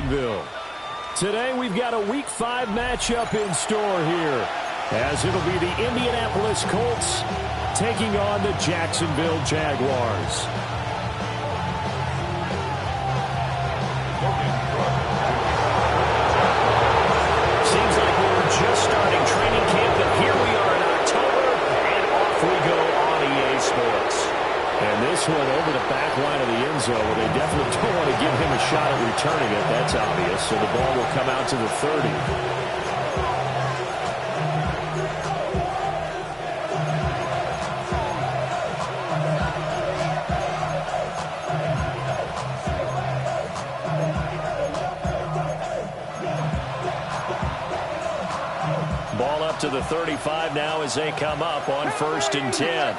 Jacksonville. Today we've got a Week 5 matchup in store here, as it'll be the Indianapolis Colts taking on the Jacksonville Jaguars. Seems like we were just starting training camp, but here we are in October, and off we go on EA Sports. And this one over the back line of the end zone, where they definitely don't want to give him a shot at returning it. That's obvious. So the ball will come out to the 30. Ball up to the 35 now as they come up on 1st and 10.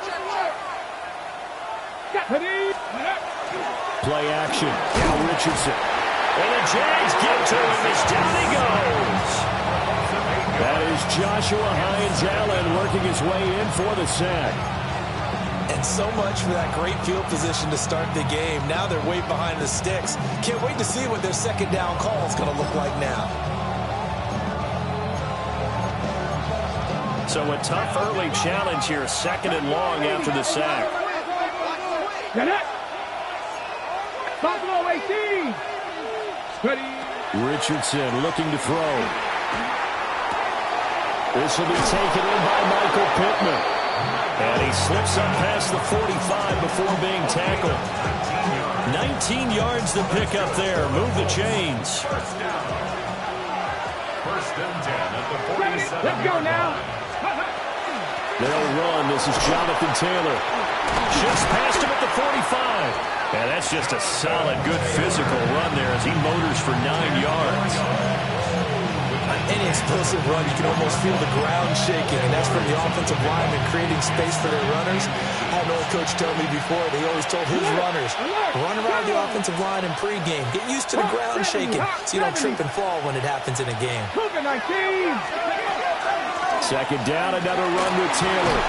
Play action. Now Richardson. And the Jags get to him as down he goes. That is Joshua Hines-Allen working his way in for the sack. And so much for that great field position to start the game. Now they're way behind the sticks. Can't wait to see what their second down call is going to look like now. So a tough early challenge here, 2nd and long after the sack. Richardson looking to throw. This will be taken in by Michael Pittman. And he slips up past the 45 before being tackled. 19 yards to pick up there. Move the chains. First and 10 at the 47. Let's go now. They'll run. This is Jonathan Taylor. Just past him at the 45. And that's just a solid, good physical run there as he motors for 9 yards. On any explosive run, you can almost feel the ground shaking, and that's from the offensive linemen creating space for their runners. I had an old coach tell me before, that he always told his runners, run around the offensive line in pregame. Get used to the ground shaking so you don't trip and fall when it happens in a game. 2nd down, another run with Taylor.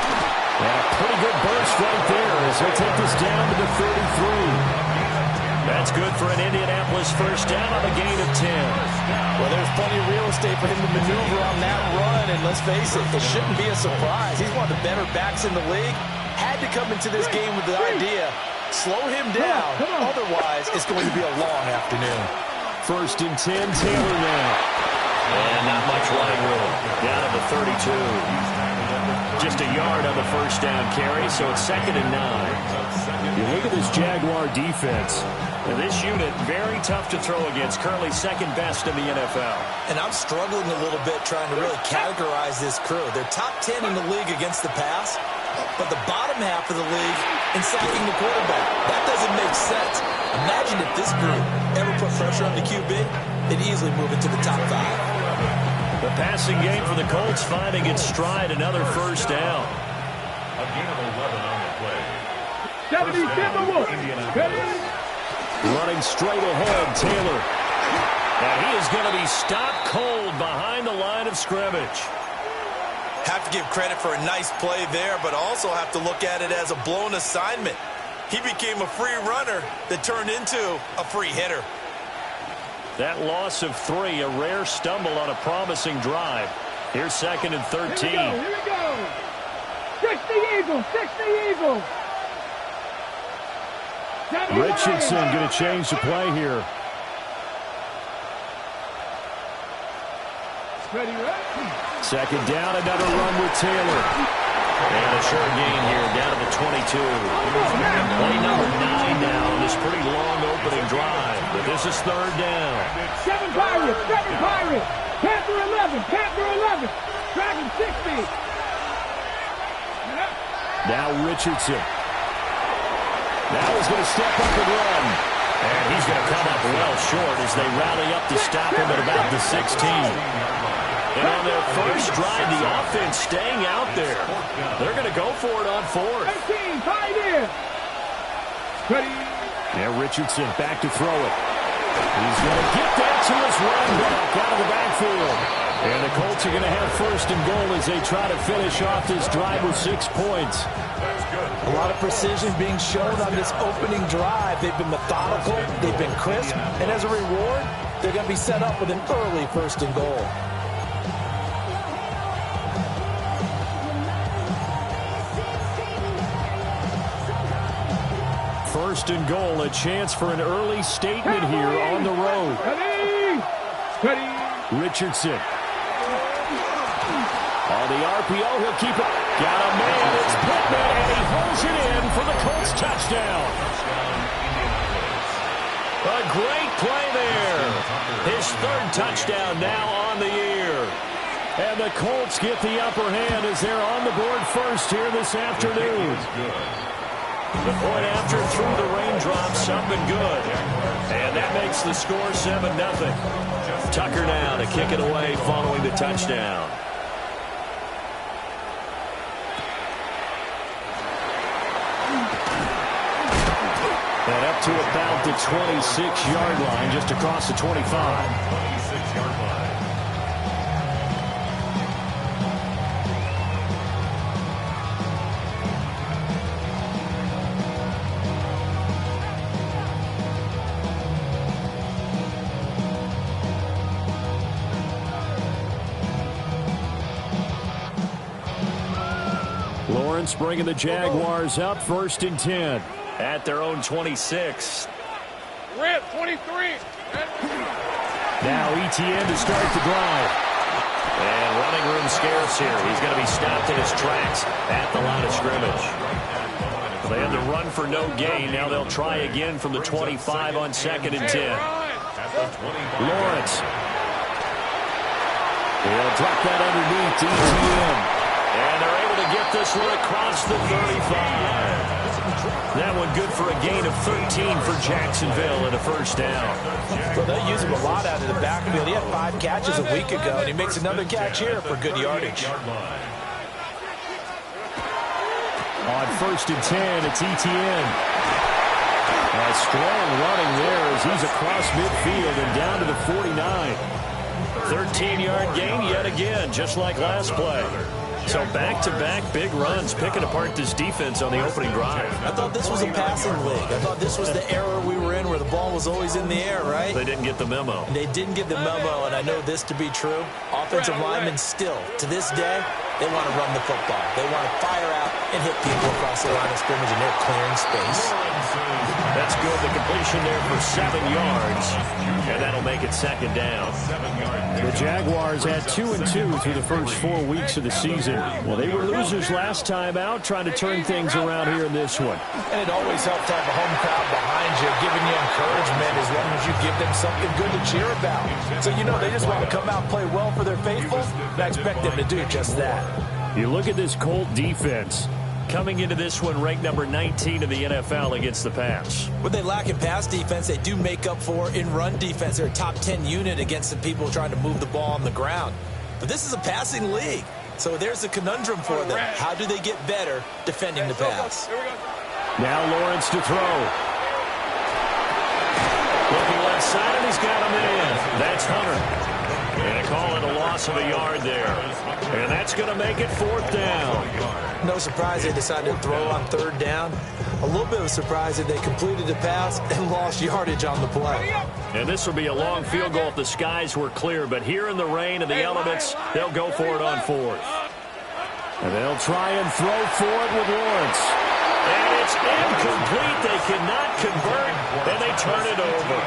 And a pretty good burst right there as he'll take this down to the 33. That's good for an Indianapolis first down on a gain of 10. Well, there's plenty of real estate for him to maneuver on that run, and let's face it, it shouldn't be a surprise. He's one of the better backs in the league. Had to come into this game with the idea, slow him down, otherwise it's going to be a long afternoon. 1st and 10, Taylor now. And not much running room. Down at the 32. Just a yard on the first down carry, so it's 2nd and 9. You look at this Jaguar defense. And this unit, very tough to throw against, currently 2nd best in the NFL. And I'm struggling a little bit trying to really categorize this crew. They're top 10 in the league against the pass, but the bottom half of the league in sacking the quarterback. That doesn't make sense. Imagine if this group ever put pressure on the QB, they'd easily move into the top 5. The passing game for the Colts finding its stride, another first down. A gain of 11 on the play. 77 Running straight ahead, Taylor. And he is going to be stopped cold behind the line of scrimmage. Have to give credit for a nice play there, but also have to look at it as a blown assignment. He became a free runner that turned into a free hitter. That loss of 3, a rare stumble on a promising drive. Here's 2nd and 13. Here we go. 60 Eagles, 60 Eagles. Richardson going to change the play here. Ready, right? 2nd down, another run with Taylor. And a short gain here, down to the 22. Play number 9 now on this pretty long opening drive. But this is 3rd down. 7 Pirates, 7 Pirates. Panther 11, Panther 11. Dragon 60. Now Richardson. Now he's going to step up and run. And he's going to come up well short as they rally up to stop him at about the 16. And on their first drive, the offense staying out there. They're going to go for it on 4th. 18, tight end. Ready. Now Richardson back to throw it. He's going to get that to his running back out of the backfield. And the Colts are going to have 1st and goal as they try to finish off this drive with 6 points. A lot of precision being shown on this opening drive. They've been methodical, they've been crisp, and as a reward, they're going to be set up with an early 1st and goal. First and goal, a chance for an early statement here on the road. Richardson. On the RPO, he'll keep it. Got a man, it's Pittman, and he holds it in for the Colts touchdown. A great play there. His 3rd touchdown now on the year. And the Colts get the upper hand as they're on the board first here this afternoon. The point after through the raindrops, something good. And that makes the score 7-0. Tucker now to kick it away following the touchdown. And up to about the 26-yard line, just across the 25. 26-yard line. Lawrence bringing the Jaguars up 1st and 10 at their own 26. Red 23. Now ETN to start the drive. And running room scarce here. He's going to be stopped in his tracks at the line of scrimmage. They had to run for no gain. Now they'll try again from the 25 on 2nd and 10. Lawrence. He'll drop that underneath to ETN. And they're able to get this one across the 35. That one good for a gain of 13 for Jacksonville and a 1st down. Well, they use him a lot out of the backfield. He had 5 catches a week ago, and he makes another catch here for good yardage. On 1st and 10, it's ETN. A strong running there as he's across midfield and down to the 49. 13-yard gain yet again, just like last play. So back-to-back big runs, picking apart this defense on the opening drive. I thought this was a passing league. I thought this was the era we were in where the ball was always in the air, right? They didn't get the memo. They didn't get the memo, and I know this to be true. Offensive linemen still, to this day, they want to run the football. They want to fire out and hit people across the line of scrimmage, and they're clearing space. That's good. The completion there for 7 yards, and that'll make it 2nd down. The Jaguars had 2-2 through the first 4 weeks of the season. Well, they were losers last time out, trying to turn things around here in this one. And it always helps to have a home crowd behind you, giving you encouragement as long as you give them something good to cheer about. So, you know, they just want to come out and play well for their faithful, and I expect them to do just that. You look at this Colt defense. Coming into this one, ranked number 19 in the NFL against the pass. What they lack in pass defense, they do make up for in run defense. They're a top 10 unit against the people trying to move the ball on the ground. But this is a passing league. So there's a conundrum for them. How do they get better defending the pass? Now Lawrence to throw. Looking left side, and he's got him in. That's Hunter. And they call it a loss of a yard there. And that's going to make it 4th down. No surprise they decided to throw on 3rd down. A little bit of a surprise that they completed the pass and lost yardage on the play. And this will be a long field goal if the skies were clear. But here in the rain and the elements, they'll go for it on 4th. And they'll try and throw for it with Lawrence. And it's incomplete. They cannot convert, and they turn it over.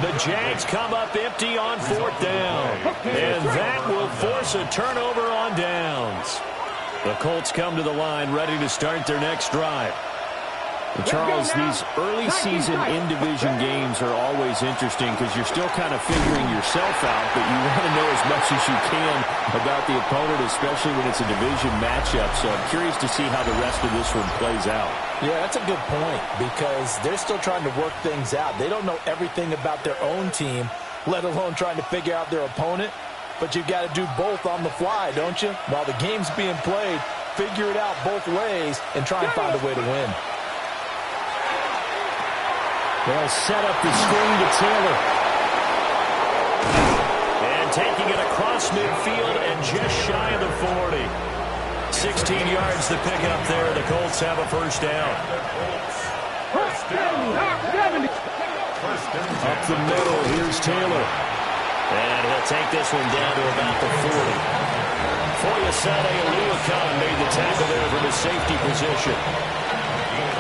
The Jags come up empty on 4th down. And that will force a turnover on downs. The Colts come to the line ready to start their next drive. And Charles, these early season in-division games are always interesting because you're still kind of figuring yourself out, but you want to know as much as you can about the opponent, especially when it's a division matchup. So I'm curious to see how the rest of this one plays out. Yeah, that's a good point because they're still trying to work things out. They don't know everything about their own team, let alone trying to figure out their opponent. But you've got to do both on the fly, don't you? While the game's being played, figure it out both ways and try and find a way to win. They'll set up the screen to Taylor. And taking it across midfield and just shy of the 40. 16 yards to pick up there. The Colts have a 1st down. Up the middle, here's Taylor. And he'll take this one down to about the 40. Foyesade Oluwakan made the tackle there from his safety position.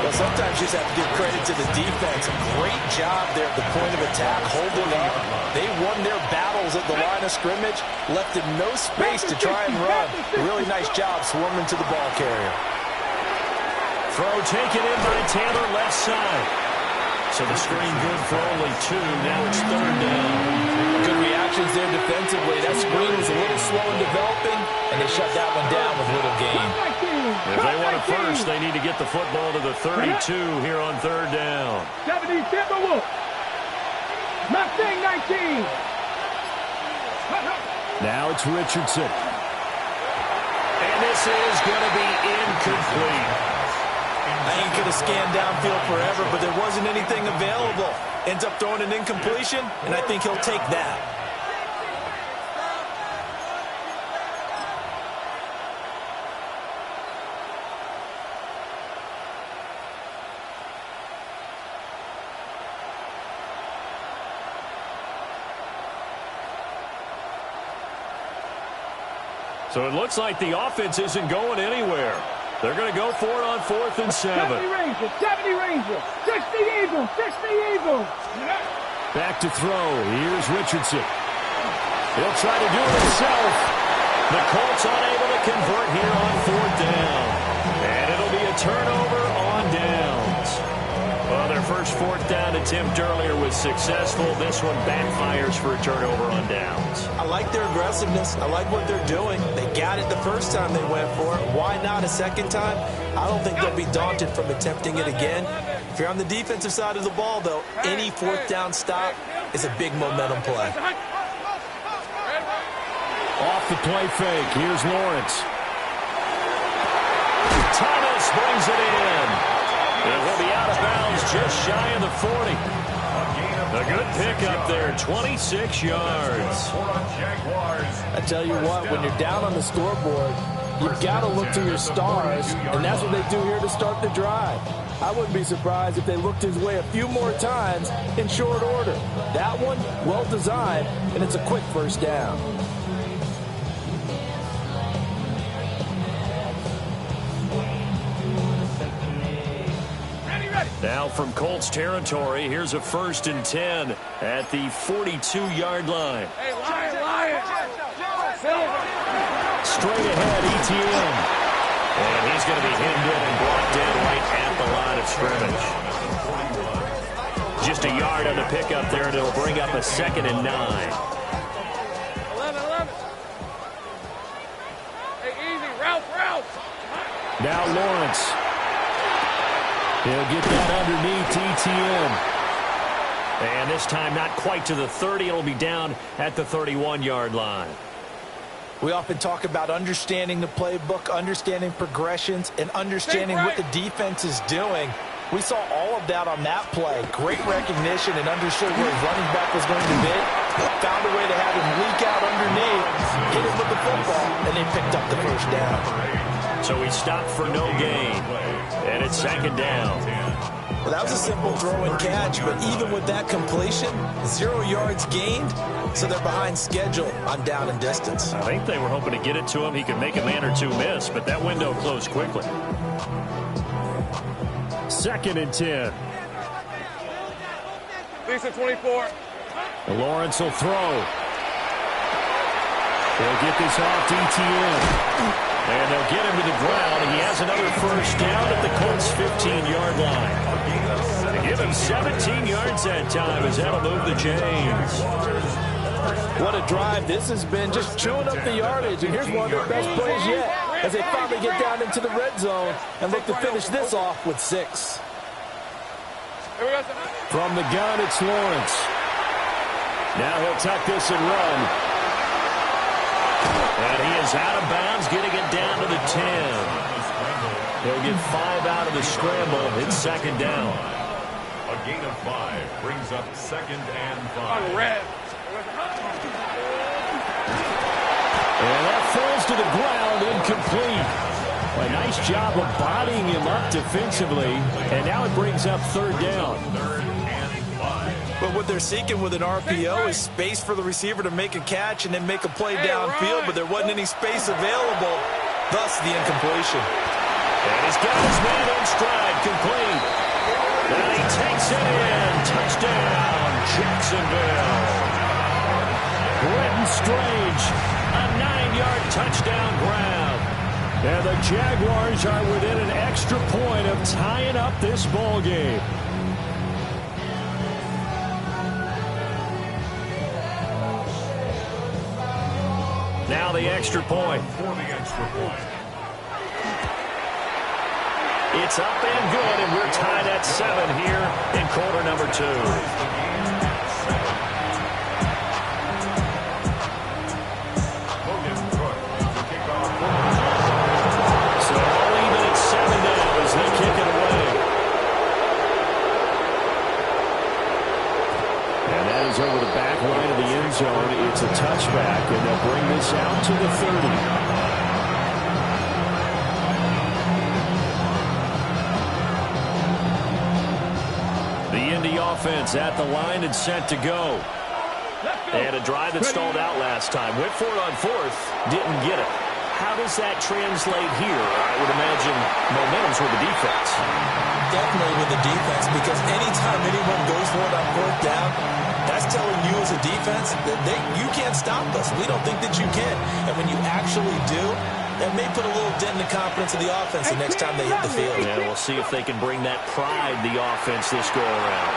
Well, sometimes you just have to give credit to the defense. Great job there at the point of attack, holding up. They won their battles at the line of scrimmage, left them no space to try and run. Really nice job swarming to the ball carrier. Throw taken in by Taylor, left side. So the screen good for only 2. Now it's 3rd down. Good reactions there defensively. That screen was a little slow in developing, and they shut that one down with little gain. If they want it first, they need to get the football to the 32 here on 3rd down. M26 Y2 SMWUG. Now it's Richardson. And this is going to be incomplete. I ain't going to scan downfield forever, but there wasn't anything available. Ends up throwing an incompletion, and I think he'll take that. So it looks like the offense isn't going anywhere. They're going to go for it on 4th and 7. 70 Rangers, 60 Eagles, 60 Eagles. Back to throw. Here's Richardson. He'll try to do it himself. The Colts unable to convert here on 4th down. And it'll be a turnover on downs. Well, their first 4th down attempt earlier was successful. This one backfires for a turnover on downs. I like their aggressiveness. I like what they're doing. They got it the first time they went for it. Why not a second time? I don't think they'll be daunted from attempting it again. If you're on the defensive side of the ball, though, any 4th down stop is a big momentum play. Off the play fake. Here's Lawrence. Thomas brings it in. It will be out of bounds just shy of the 40. A good pickup there, 26 yards. I tell you what, when you're down on the scoreboard, you've got to look to your stars, and that's what they do here to start the drive. I wouldn't be surprised if they looked his way a few more times in short order. That one, well designed, and it's a quick 1st down. Now from Colts territory, here's a 1st and 10 at the 42-yard line. Hey, Lion. Straight ahead, ETN. And he's going to be hemmed in and blocked in right at the line of scrimmage. Just a yard on the pickup there, and it'll bring up a 2nd and 9. 11. Hey, easy, route. Now Lawrence. He'll get that underneath ETN. And this time not quite to the 30. It'll be down at the 31-yard line. We often talk about understanding the playbook, understanding progressions, and understanding what the defense is doing. We saw all of that on that play. Great recognition and understood where his running back was going to be. Found a way to have him leak out underneath, hit him with the football, and they picked up the 1st down. So he stopped for no gain, and it's 2nd down. Well, that was a simple throw and catch, but even with that completion, 0 yards gained, so they're behind schedule on down and distance. I think they were hoping to get it to him. He could make a man or 2 miss, but that window closed quickly. 2nd and 10. Lisa 24. Lawrence will throw. They'll get this off to ETN. And they'll get him to the ground. He has another 1st down at the Colts' 15-yard line. They give him 17 yards that time as that'll move the chains. What a drive this has been, just chewing up the yardage. And here's one of their best plays yet as they finally get down into the red zone and look to finish this off with 6. From the gun, it's Lawrence. Now he'll tuck this and run. And he is out of bounds, getting it down to the 10. He'll get 5 out of the scramble. It's 2nd down. A gain of 5 brings up 2nd and 5. And that falls to the ground, incomplete. A nice job of bodying him up defensively. And now it brings up 3rd down. 3rd and 5. But what they're seeking with an RPO is space for the receiver to make a catch and then make a play downfield, but there wasn't any space available, thus the incompletion. And he's got his man in stride, complete. And he takes it in. Touchdown, Jacksonville. Brenton Strange, a 9-yard touchdown grab. And the Jaguars are within an extra point of tying up this ball game. Now the extra point. For the extra point. It's up and good, and we're tied at 7 here in quarter number 2. Over the back line of the end zone. It's a touchback, and they'll bring this out to the 30. The Indy offense at the line and set to go. They had a drive that stalled out last time. Went for it on 4th. Didn't get it. How does that translate here? I would imagine momentum's with the defense. Definitely with the defense, because anytime anyone goes for it on 4th down, that's telling you as a defense that you can't stop us. We don't think that you can. And when you actually do, that may put a little dent in the confidence of the offense the next time they hit the field. Yeah, we'll see if they can bring that pride, the offense, this go-around.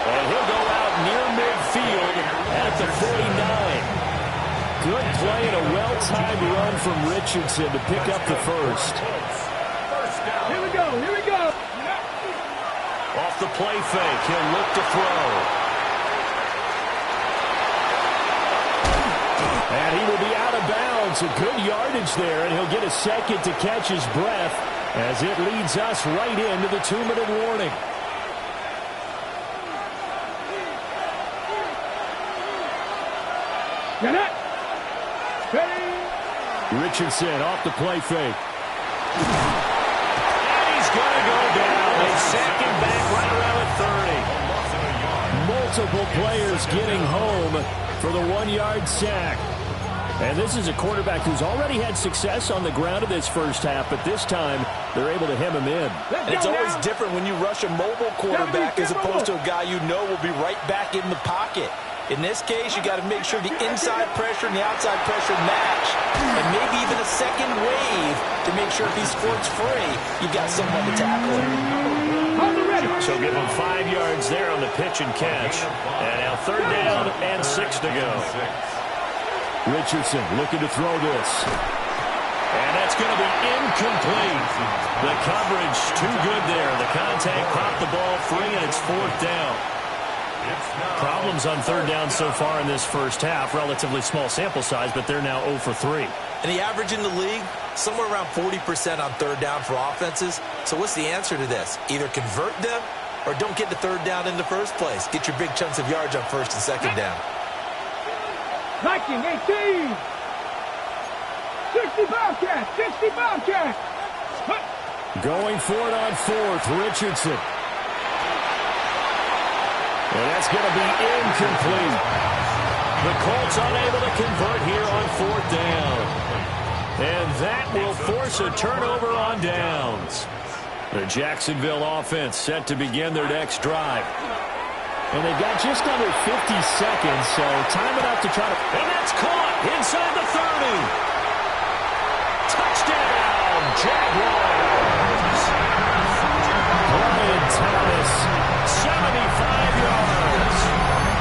And he'll go out near midfield at the 49. Good play and a well-timed run from Richardson to pick up the first. Here we go, here we go. Off the play fake, he'll look to throw. And he will be out of bounds. A good yardage there, and he'll get a second to catch his breath as it leads us right into the 2-minute warning. Get it. Richardson off the play fake. And he's going to go down. They sack him back right around at 30. Multiple players getting home for the 1-yard sack. And this is a quarterback who's already had success on the ground in this first half, but this time they're able to hem him in. And it's always different when you rush a mobile quarterback as opposed to a guy you know will be right back in the pocket. In this case, you got to make sure the inside pressure and the outside pressure match. And maybe even a second wave to make sure if he squirts free, you've got someone to tackle him. So give him 5 yards there on the pitch and catch. And now 3rd down and 6 to go. Richardson looking to throw this. And that's going to be incomplete. The coverage too good there. The contact popped the ball free, and it's 4th down. Problems on 3rd down so far in this first half. Relatively small sample size, but they're now 0 for 3. And the average in the league, somewhere around 40% on 3rd down for offenses. So what's the answer to this? Either convert them or don't get to 3rd down in the first place. Get your big chunks of yards on 1st and 2nd down. Viking 18. 60 Bobcats. 60 Bobcats. Going for it on 4th, Richardson. And that's going to be incomplete. The Colts unable to convert here on 4th down. And that will force a turnover on downs. The Jacksonville offense set to begin their next drive. And they've got just under 50 seconds, so time enough to try to... And that's caught inside the 30. Touchdown, Jaguars. Brian Thomas, 75 yards.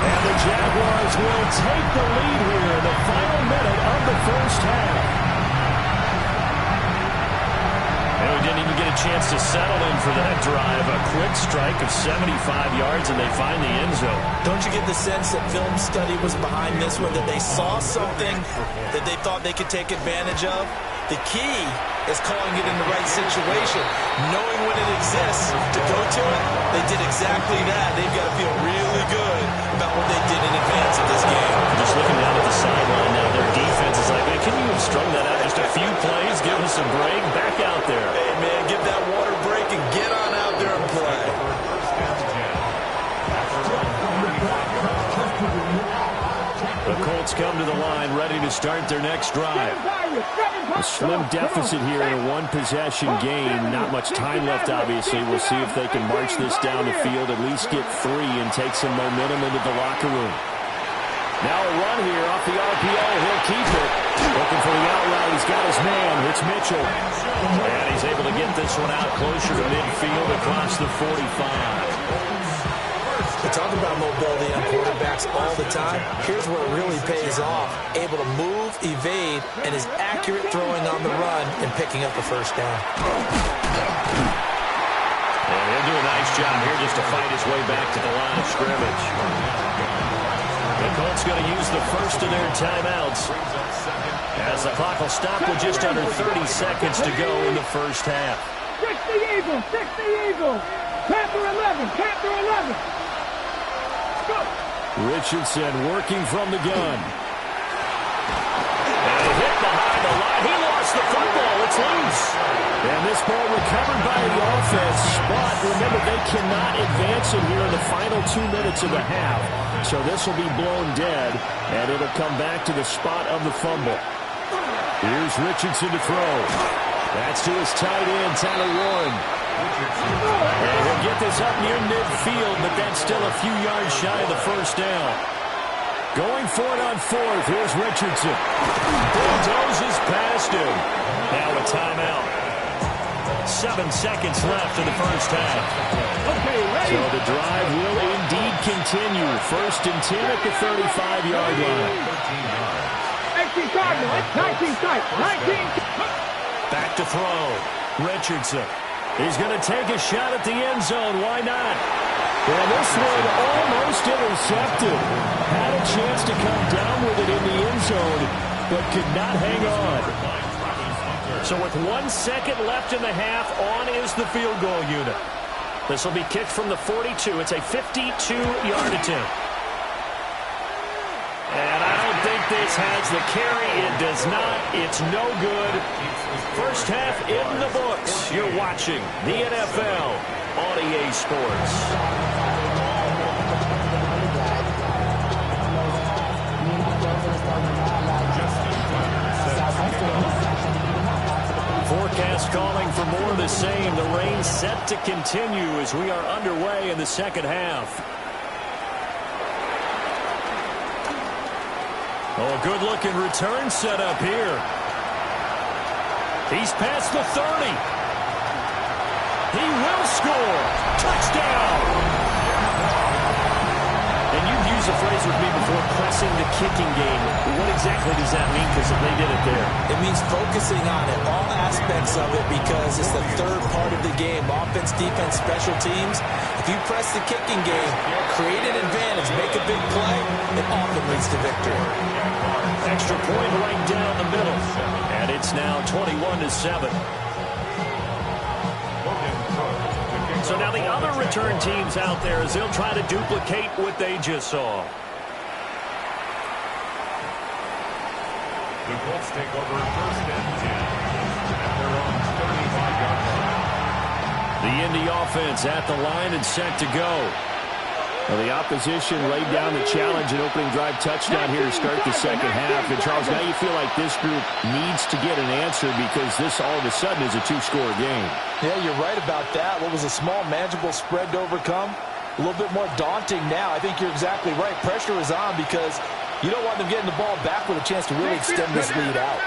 And the Jaguars will take the lead here in the final minute of the first half. And we didn't even get a chance to settle in for that drive. A quick strike of 75 yards, and they find the end zone. Don't you get the sense that film study was behind this one, that they saw something that they thought they could take advantage of? The key is calling it in the right situation. Knowing when it exists to go to it, they did exactly that. They've got to feel really good about what they did in advance of this game. Just looking down at the sideline now, their defense is like, man, can you have strung that out just a few plays, give us a break, back out there. Hey, man, give that water break and get on out there and play. The Colts come to the line, ready to start their next drive. A slim deficit here in a one-possession game. Not much time left, obviously. We'll see if they can march this down the field, at least get 3, and take some momentum into the locker room. Now a run here off the RPO. He'll keep it. Looking for the outright. He's got his man. It's Mitchell. And he's able to get this one out closer to midfield across the 45. We talk about mobility on quarterbacks all the time. Here's where it really pays off. Able to move, evade, and is accurate throwing on the run and picking up the first down. And he'll do a nice job here just to fight his way back to the line of scrimmage. The Colts going to use the first of their timeouts as the clock will stop with just under 30 seconds to go in the first half. 60 Eagles, 60 Eagles. Panther 11, Panther 11. Go. Richardson working from the gun. And a hit behind the line. He lost the football. It's loose. And this ball recovered by the offense. But remember, they cannot advance it here in the final 2 minutes of the half. So this will be blown dead, and it'll come back to the spot of the fumble. Here's Richardson to throw. That's to his tight end, Tyler Warren. And he'll get this up near midfield, but that's still a few yards shy of the first down. Going for it on 4th. Here's Richardson. Bulldozes past him. Now a timeout. 7 seconds left in the first half. Okay, ready. So the drive will indeed continue. 1st and 10 at the 35-yard line. 18 Cardinals, 19 tight, 19. Back to throw. Richardson. He's going to take a shot at the end zone. Why not? Well, this one almost intercepted. Had a chance to come down with it in the end zone, but could not hang on. So with 1 second left in the half, on is the field goal unit. This will be kicked from the 42. It's a 52-yard attempt. And I don't think this has the carry. It does not. It's no good. First half in the books. You're watching the NFL on EA Sports. Forecast calling for more of the same. The rain set to continue as we are underway in the second half. Oh, a good-looking return set up here. He's past the 30. He will score. Touchdown. And you've used a phrase with me before, pressing the kicking game. What exactly does that mean? Because they did it there. It means focusing on it, all aspects of it, because it's the third part of the game. Offense, defense, special teams. If you press the kicking game, create an advantage, make a big play, it often leads to victory. Extra point right down the middle. And it's now 21-7. So now the other return teams out there as they'll try to duplicate what they just saw. The Colts take over 1st and 10 at their own 35-yard line. The Indy offense at the line and set to go. Well, the opposition laid down the challenge and opening drive touchdown here to start the second half. And, Charles, now you feel like this group needs to get an answer because this all of a sudden is a 2-score game. Yeah, you're right about that. What was a small, manageable spread to overcome? A little bit more daunting now. I think you're exactly right. Pressure is on because you don't want them getting the ball back with a chance to really extend this lead out.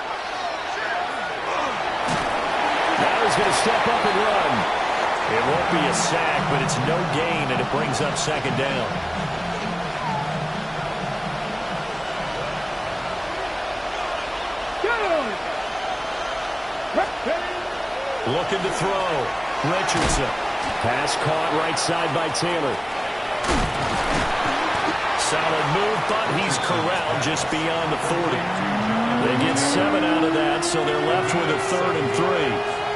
Now he's going to step up and run. It won't be a sack, but it's no gain, and it brings up second down. Looking to throw. Richardson. Pass caught right side by Taylor. Solid move, but he's corralled just beyond the 40. They get 7 out of that, so they're left with a 3rd and 3.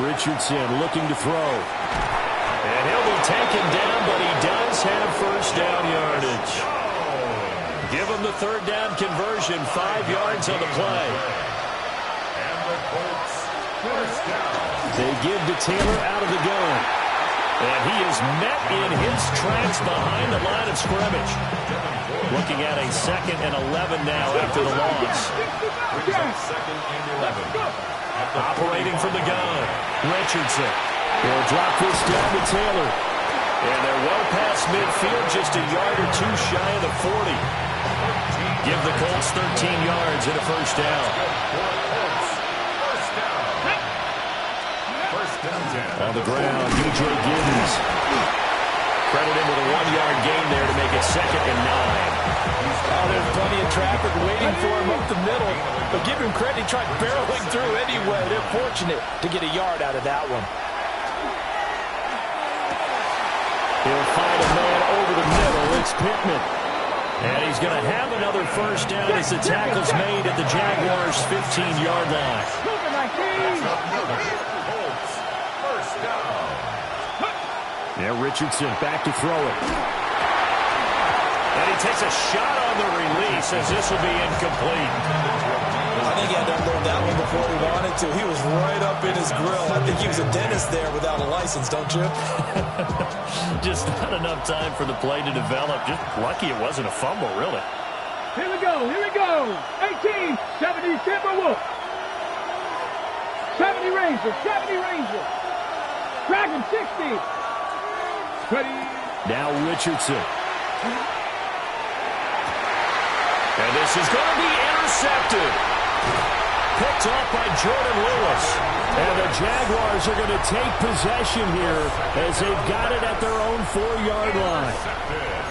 Richardson looking to throw. And he'll be taken down, but he does have first down yardage. Give him the 3rd down conversion, 5 yards on the play. And the Colts first down. They give to Taylor out of the gun. And he is met in his tracks behind the line of scrimmage. Looking at a 2nd and 11 now after the loss. Second and 11. Operating from the gun, Richardson. He'll drop this down to Taylor. And they're well past midfield, just a yard or two shy of the 40. Give the Colts 13 yards and a first down. On the ground, DJ Giddens. Credit him with a 1-yard gain there to make it 2nd and 9. Oh, there's plenty of traffic waiting for him up the middle. But give him credit, he tried barreling through anyway. They're fortunate to get a yard out of that one. He'll find a man over the middle. It's Pittman. And he's going to have another first down as the tackle's made at the Jaguars' 15-yard line. First down. Now Richardson back to throw it. And he takes a shot on the release as this will be incomplete. I think he had to unload that one before he wanted to. He was right up in his grill. I think he was a dentist there without a license, don't you? Just not enough time for the play to develop. Just lucky it wasn't a fumble, really. Here we go, here we go. 18, 70 SMWUG. 70 Rangers, 70 Rangers. Dragon 60. 20. Now Richardson. And this is going to be intercepted. Picked off by Jordan Lewis. And the Jaguars are going to take possession here as they've got it at their own 4-yard line.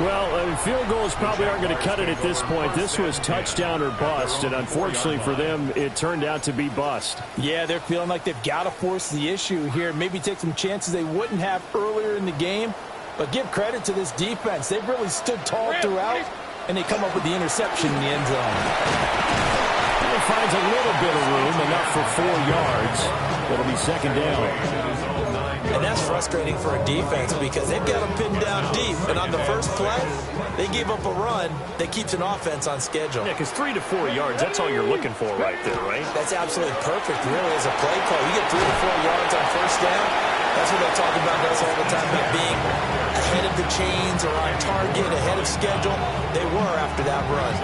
Well, field goals probably aren't going to cut it at this point. This was touchdown or bust, and unfortunately for them, it turned out to be bust. Yeah, they're feeling like they've got to force the issue here. Maybe take some chances they wouldn't have earlier in the game. But give credit to this defense. They've really stood tall throughout, and they come up with the interception in the end zone. He finds a little bit of room, enough for 4 yards. It'll be 2nd down. And that's frustrating for a defense because they've got them pinned down deep. And on the first play, they gave up a run that keeps an offense on schedule. Yeah, because 3 to 4 yards, that's all you're looking for right there, right? That's absolutely perfect, really, as a play call. You get 3 to 4 yards on first down. That's what they talk about us all the time, about being ahead of the chains or on target, ahead of schedule. They were after that run.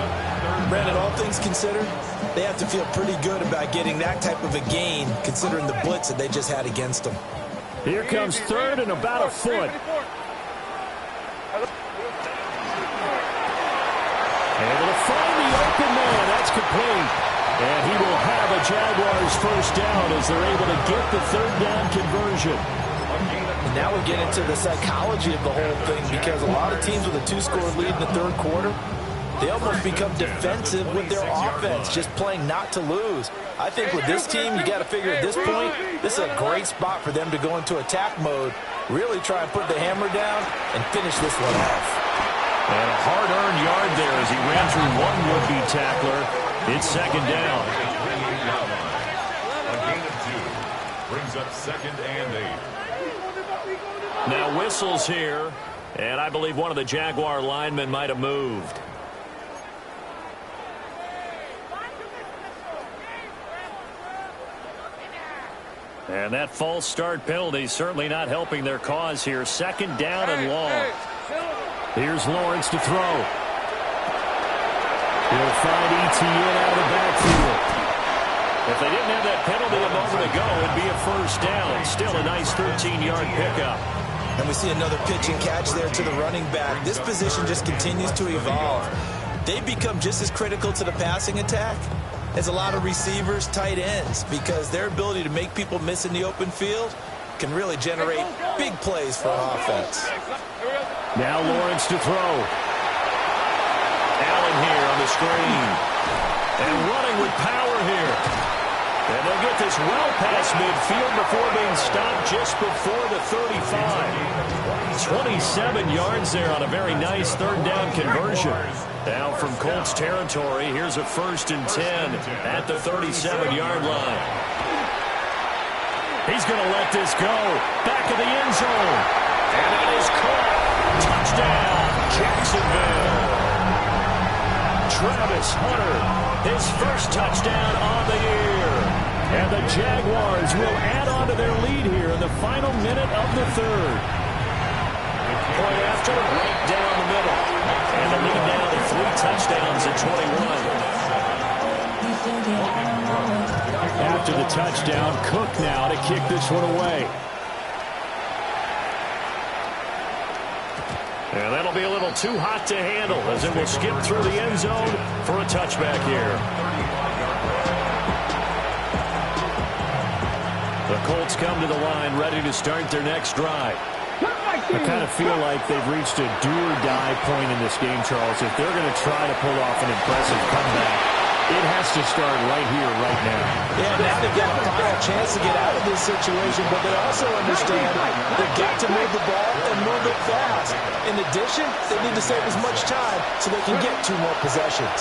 Brandon, all things considered, they have to feel pretty good about getting that type of a gain, considering the blitz that they just had against them. Here comes 3rd and about a foot. Able to find the open man. That's complete. And he will have a Jaguars first down as they're able to get the 3rd down conversion. And now we get into the psychology of the whole thing because a lot of teams with a 2-score lead in the 3rd quarter, they almost become defensive with their offense, just playing not to lose. I think with this team, you got to figure at this point, this is a great spot for them to go into attack mode, really try and put the hammer down and finish this one off. And a hard-earned yard there as he ran through one would-be tackler. It's 2nd down. A gain of 2. Brings up 2nd and 8. Now whistles here, and I believe one of the Jaguar linemen might have moved. And that false start penalty certainly not helping their cause here. 2nd down and long. Here's Lawrence to throw. He'll find Etienne out of the backfield. If they didn't have that penalty a moment ago, it'd be a first down. Still a nice 13-yard pickup. And we see another pitch and catch there to the running back. This position just continues to evolve. They become just as critical to the passing attack as a lot of receivers, tight ends, because their ability to make people miss in the open field can really generate big plays for an offense. Now Lawrence to throw. Allen here on the screen. And running with power here. And they'll get this well past midfield before being stopped just before the 35. 27 yards there on a very nice 3rd down conversion. Now from Colts territory, here's a 1st and 10 at the 37-yard line. He's going to let this go. Back of the end zone. And that is caught. Touchdown, Jacksonville. Travis Hunter, his first touchdown on the year. And the Jaguars will add on to their lead here in the final minute of the 3rd. point after, right down the middle. And the lead now to 3 touchdowns at 21. After the touchdown, Cook now to kick this one away. And that'll be a little too hot to handle as it will skip through the end zone for a touchback here. The Colts come to the line ready to start their next drive. I kind of feel like they've reached a do-or-die point in this game, Charles. If they're going to try to pull off an impressive comeback, it has to start right here, right now. Yeah, now they've got a final chance to get out of this situation, but they also understand they've got to move the ball and move it fast. In addition, they need to save as much time so they can get 2 more possessions.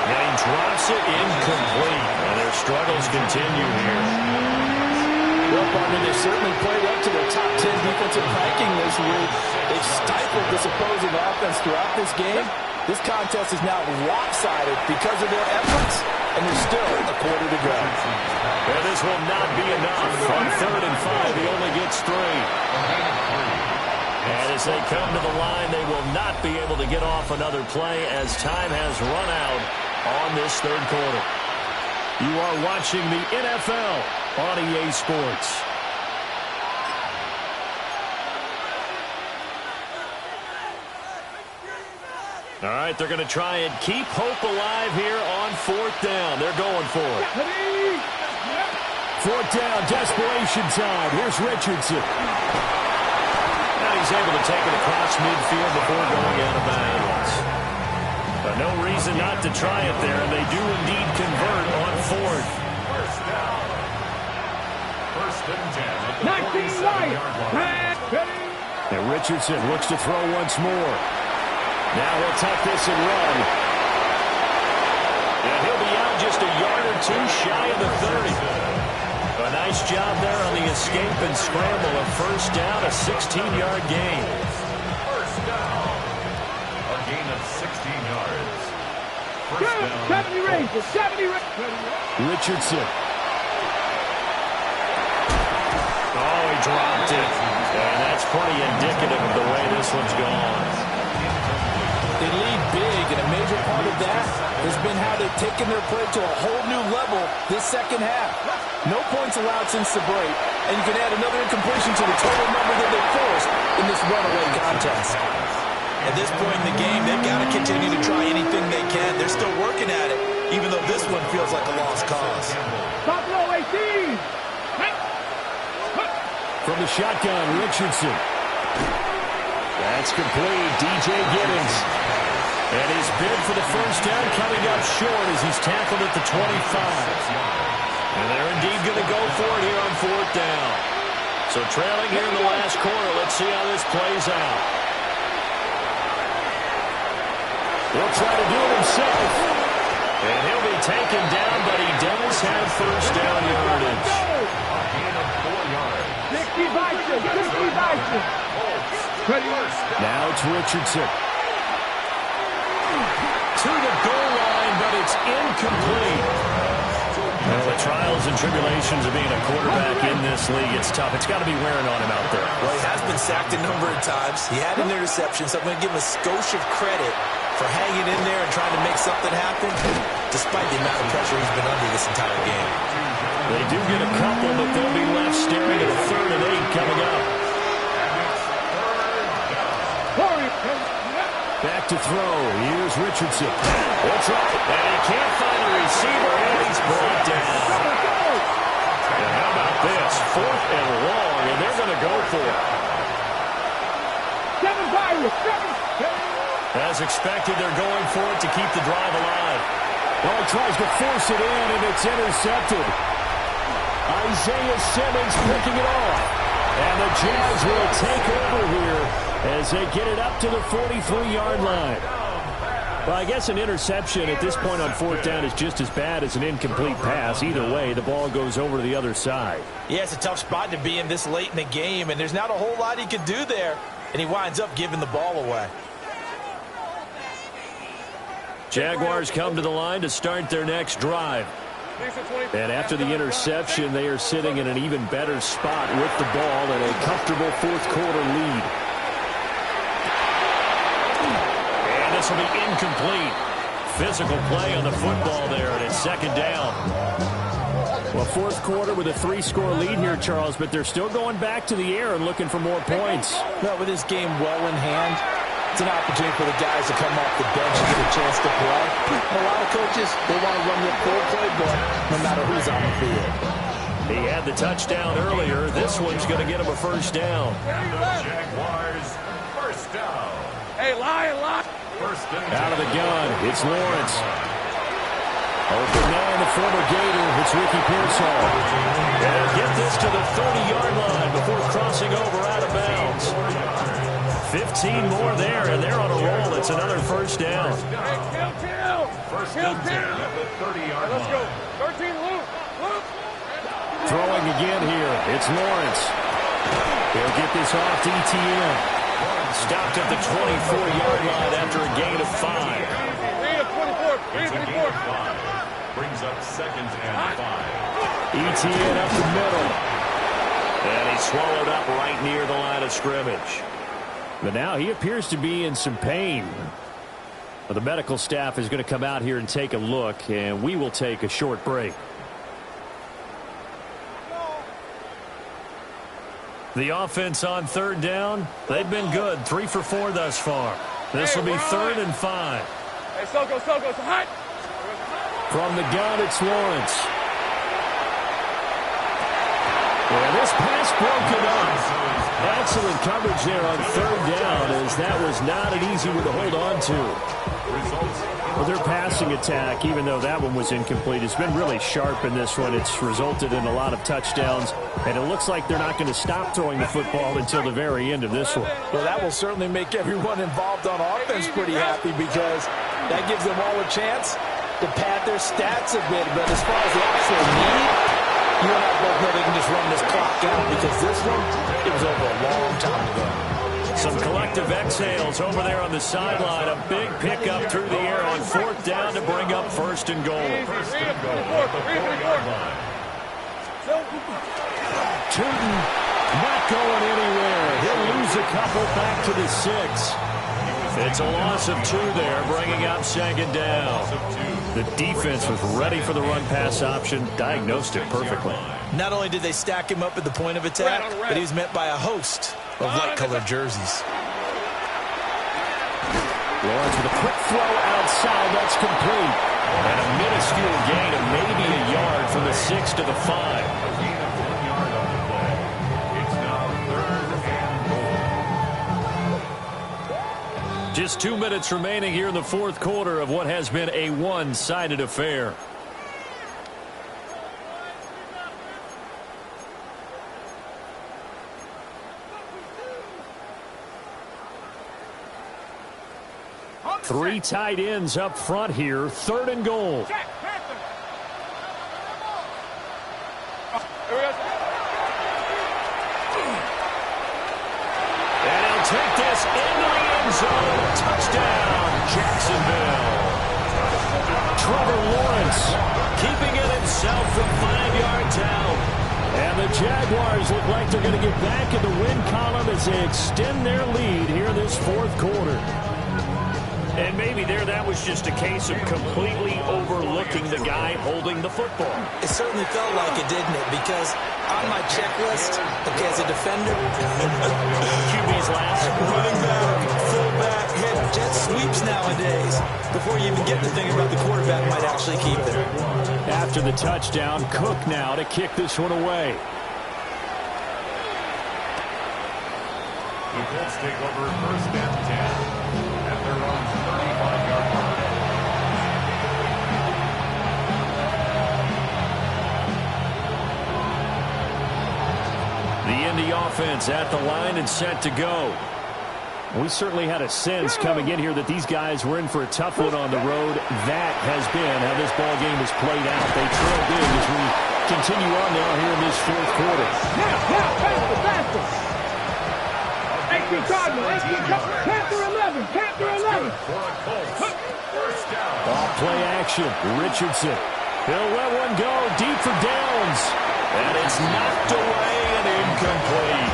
And he drops it incomplete, and their struggles continue here. Well, partner, they certainly played up to their top 10 defensive ranking this week. They've stifled this opposing offense throughout this game. This contest is now lopsided because of their efforts, and there's still a quarter to go. And this will not be enough. On 3rd and 5, he only gets 3. And as they come to the line, they will not be able to get off another play as time has run out on this 3rd quarter. You are watching the NFL on EA Sports. All right, they're going to try and keep hope alive here on 4th down. They're going for it. 4th down, desperation time. Here's Richardson. Now he's able to take it across midfield before going out of bounds. But no reason not to try it there, and they do indeed convert on 4th. First down. 1st and 10 at the 47-yard line. And Richardson looks to throw once more. Now he'll tuck this and run. And he'll be out just a yard or 2 shy of the 30. A nice job there on the escape and scramble. A 1st down, a 16-yard gain. First down. A gain of 16 yards. First down. 70 Rangers. 70 Richardson. Oh, he dropped it. And that's pretty indicative of the way this one's gone. They lead big, and a major part of that has been how they've taken their play to a whole new level this 2nd half. No points allowed since the break, and you can add another incompletion to the total number that they forced in this runaway contest. At this point in the game, they've got to continue to try anything they can. They're still working at it, even though this one feels like a lost cause. Buffalo 18. From the shotgun, Richardson. That's complete. DJ Giddens. And his bid for the 1st down coming up short as he's tackled at the 25. And they're indeed going to go for it here on 4th down. So trailing here in the last quarter. Let's see how this plays out. He'll try to do it himself. And he'll be taken down, but he does have 1st down yardage. A gain of 4 yards. 60 Bison. 60 Bison. Now it's Richardson. To the goal line, but it's incomplete. Well, the trials and tribulations of being a quarterback in this league, it's tough. It's got to be wearing on him out there. Well, he has been sacked a number of times. He had an interception, so I'm going to give him a skosh of credit for hanging in there and trying to make something happen, despite the amount of pressure he's been under this entire game. They do get a couple, but they'll be left staring at a 3rd and 8 coming up. Back to throw. Here's Richardson. That's right. And he can't find a receiver, and he's brought down. And how about this? 4th and long, and they're going to go for it. 7 Pirates. As expected, they're going for it to keep the drive alive. Well, he tries to force it in, and it's intercepted. Isaiah Simmons picking it off. And the Jazz will take over here as they get it up to the 43-yard line. Well, I guess an interception at this point on 4th down is just as bad as an incomplete pass. Either way, the ball goes over to the other side. Yeah, it's a tough spot to be in this late in the game, and there's not a whole lot he can do there, and he winds up giving the ball away. Jaguars come to the line to start their next drive. And after the interception, they are sitting in an even better spot with the ball and a comfortable fourth-quarter lead. And this will be incomplete. Physical play on the football there, and it's second down. Well, fourth quarter with a 3-score lead here, Charles, but they're still going back to the air and looking for more points. Well, with this game well in hand, it's an opportunity for the guys to come off the bench and get a chance to play. And a lot of coaches, they want to run the full playbook no matter who's on the field. He had the touchdown earlier. This one's going to get him a first down. And the Jaguars, first down. Hey, lie. First and Out of the gun, it's Lawrence. Open man, the former Gator. It's Ricky Pearsall. And get this to the 30-yard line before crossing over out of bounds. 15 more there, and they're on a roll. It's another first down. Kill. First and 10 at the 30-yard line. Let's go. 13, Luke. Throwing again here. It's Lawrence. He'll get this off to ETN. Stopped at the 24-yard line after a gain of 5. 3 of 24. Brings up second and 5. ETN up the middle. And he's swallowed up right near the line of scrimmage. But now he appears to be in some pain. Well, the medical staff is going to come out here and take a look, and we will take a short break. The offense on third down, they've been good. 3 for 4 thus far. This will be third and 5. Hey, Soko, it's hot. From the gun, it's Lawrence. Yeah, this pass broken up. Excellent coverage there on third down, as that was not an easy one to hold on to. Well, their passing attack, even though that one was incomplete, has been really sharp in this one. It's resulted in a lot of touchdowns, and it looks like they're not going to stop throwing the football until the very end of this one. Well, that will certainly make everyone involved on offense pretty happy, because that gives them all a chance to pad their stats a bit. But as far as the actual need, you and I both know they can just run this clock out, because this one, it was over a long time ago. Some collective exhales over there on the sideline. A big pickup through the air on fourth down to bring up first and goal. Tootin not going anywhere. He'll lose a couple back to the 6. It's a loss of 2 there, bringing up second down. The defense was ready for the run-pass option, diagnosed it perfectly. Not only did they stack him up at the point of attack, but he was met by a host of light-colored jerseys. Lawrence with a quick throw outside. That's complete. And a minuscule gain of maybe a yard from the 6 to the 5. It's now third and goal. Just 2 minutes remaining here in the fourth quarter of what has been a one-sided affair. Three tight ends up front here. Third and goal. And he'll take this into the end zone. Touchdown, Jacksonville. Trevor Lawrence Keeping it himself from 5 yards out. and the Jaguars look like they're going to get back in the win column as they extend their lead here in this fourth quarter. And maybe that was just a case of completely overlooking the guy holding the football. It certainly felt like it, didn't it? Because on my checklist, okay, as a defender, QB's last. running back, fullback, head jet sweeps nowadays. Before you even get to thinking about the quarterback might actually keep it. After the touchdown, Cook now to kick this one away. The Colts take over first and 10 at their own 35-yard line. The Indy offense at the line and set to go. We certainly had a sense coming in here that these guys were in for a tough one on the road. That has been how this ball game has played out. They trail big as we continue on now here in this fourth quarter. Faster. HP Cardinal, Panther 11, Panther 11. For a Colts, first down. Off play action. Richardson He'll let one go deep for downs. And it's knocked away and incomplete.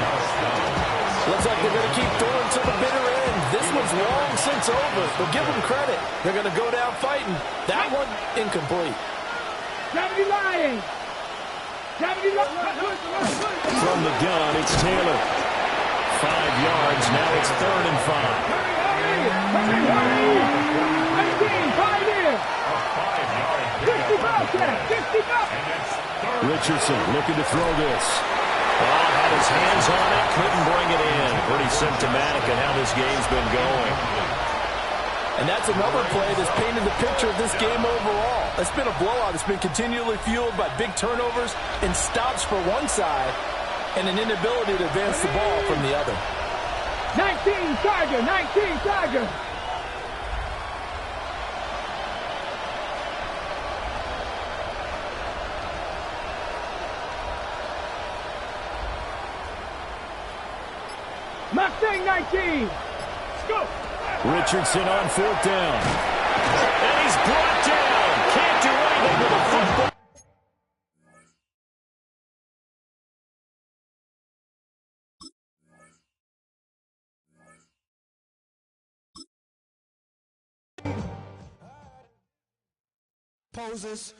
Looks like they're going to keep throwing to the bitter end. This one's long since over, but give them credit. They're going to go down fighting. That one, incomplete. 70 Lions. 70 Lions. From the gun, it's Taylor. 5 yards, now it's 3rd and 5. Hurry. 19, 5 in. 50 Bobcat, 50 Bobcat. Richardson looking to throw this. Oh, had his hands on it, couldn't bring it in. Pretty symptomatic of how this game's been going. And that's another play that's painted the picture of this game overall. It's been a blowout. It's been continually fueled by big turnovers and stops for one side and an inability to advance the ball from the other. 19 Tiger, 19 Tiger. Mustang 19. Let's go. Richardson on 4th down. And he's brought down. Can't do anything with a football. Poses.